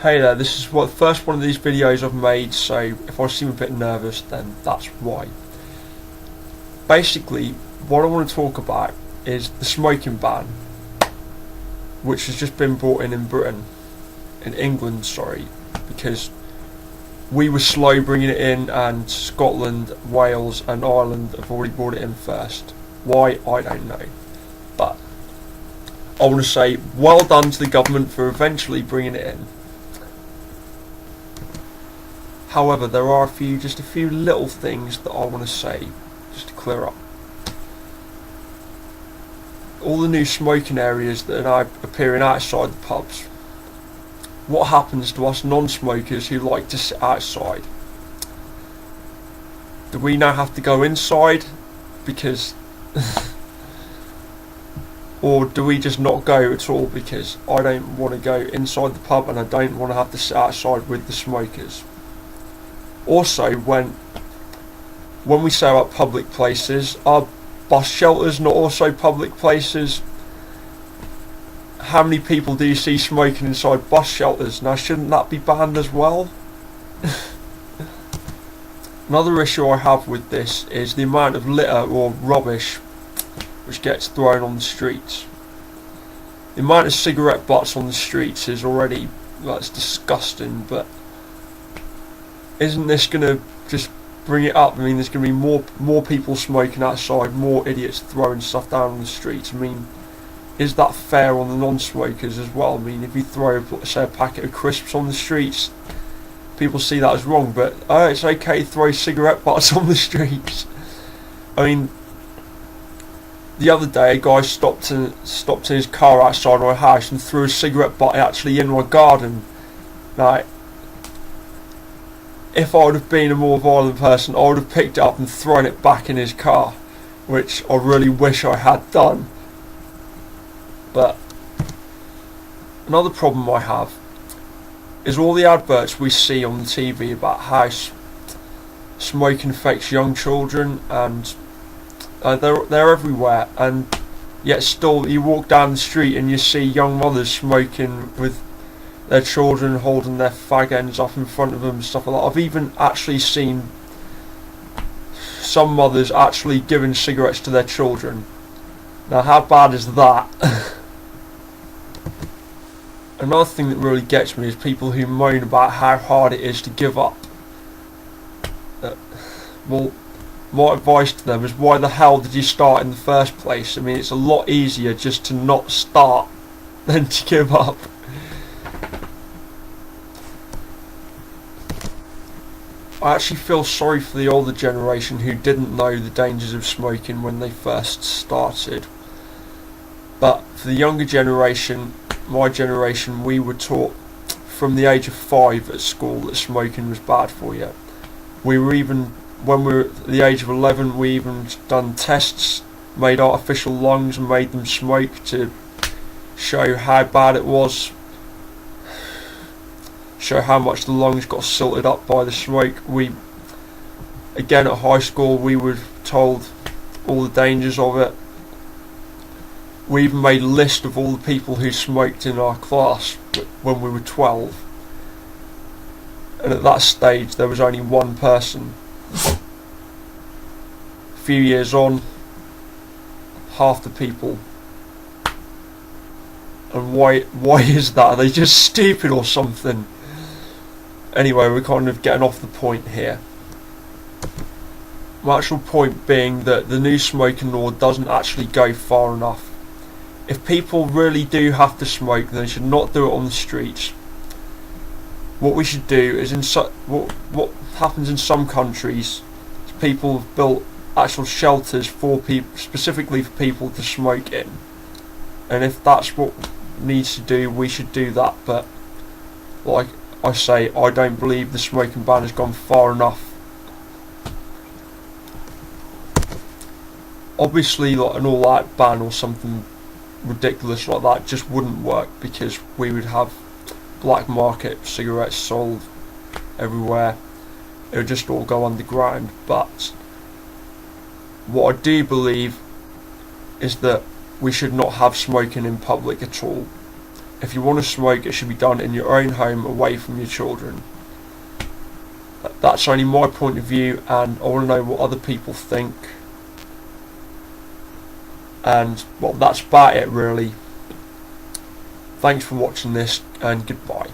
Hey there, this is the first one of these videos I've made, so if I seem a bit nervous then that's why. Basically, what I want to talk about is the smoking ban, which has just been brought in Britain, in England, sorry, because we were slow bringing it in and Scotland, Wales and Ireland have already brought it in first. Why, I don't know. But I want to say well done to the government for eventually bringing it in. However, there are just a few little things that I want to say, just to clear up. All the new smoking areas that are now appearing outside the pubs. What happens to us non-smokers who like to sit outside? Do we now have to go inside? Because... or do we just not go at all because I don't want to go inside the pub and I don't want to have to sit outside with the smokers? Also, when we say about public places, are bus shelters not also public places? How many people do you see smoking inside bus shelters? Now, shouldn't that be banned as well? Another issue I have with this is the amount of litter or rubbish which gets thrown on the streets. The amount of cigarette butts on the streets is already, that's disgusting, but isn't this going to just bring it up? I mean, there's going to be more people smoking outside, more idiots throwing stuff down on the streets. I mean, is that fair on the non-smokers as well? I mean, if you throw, say, a packet of crisps on the streets, people see that as wrong, but it's okay to throw cigarette butts on the streets. I mean, the other day a guy stopped in his car outside my house and threw a cigarette butt actually in my garden. Now, if I would have been a more violent person, I would have picked it up and thrown it back in his car, which I really wish I had done. But another problem I have is all the adverts we see on the TV about how smoking affects young children, and they're everywhere, and yet still you walk down the street and you see young mothers smoking with their children holding their fag ends up in front of them and stuff like that. I've even actually seen some mothers actually giving cigarettes to their children. Now, how bad is that? Another thing that really gets me is people who moan about how hard it is to give up. Well, my advice to them is, why the hell did you start in the first place? I mean, it's a lot easier just to not start than to give up. I actually feel sorry for the older generation who didn't know the dangers of smoking when they first started. But for the younger generation, my generation, we were taught from the age of 5 at school that smoking was bad for you. We were even, when we were at the age of 11, we even done tests, made artificial lungs and made them smoke to show how bad it was. Show how much the lungs got silted up by the smoke. We, again at high school, we were told all the dangers of it. We even made a list of all the people who smoked in our class when we were 12. And at that stage there was only one person. A few years on, half the people. And why is that? Are they just stupid or something? Anyway, we're kind of getting off the point here. My actual point being that the new smoking law doesn't actually go far enough. If people really do have to smoke, then they should not do it on the streets. What we should do is, what happens in some countries is people have built actual shelters for people, specifically for people to smoke in. And if that's what needs to do, we should do that. But like I say, I don't believe the smoking ban has gone far enough. Obviously, like an all-out ban or something ridiculous like that just wouldn't work, because we would have black market cigarettes sold everywhere. It would just all go underground. But what I do believe is that we should not have smoking in public at all. If you want to smoke, it should be done in your own home, away from your children. That's only my point of view, and I want to know what other people think. And well, that's about it really. Thanks for watching this, and goodbye.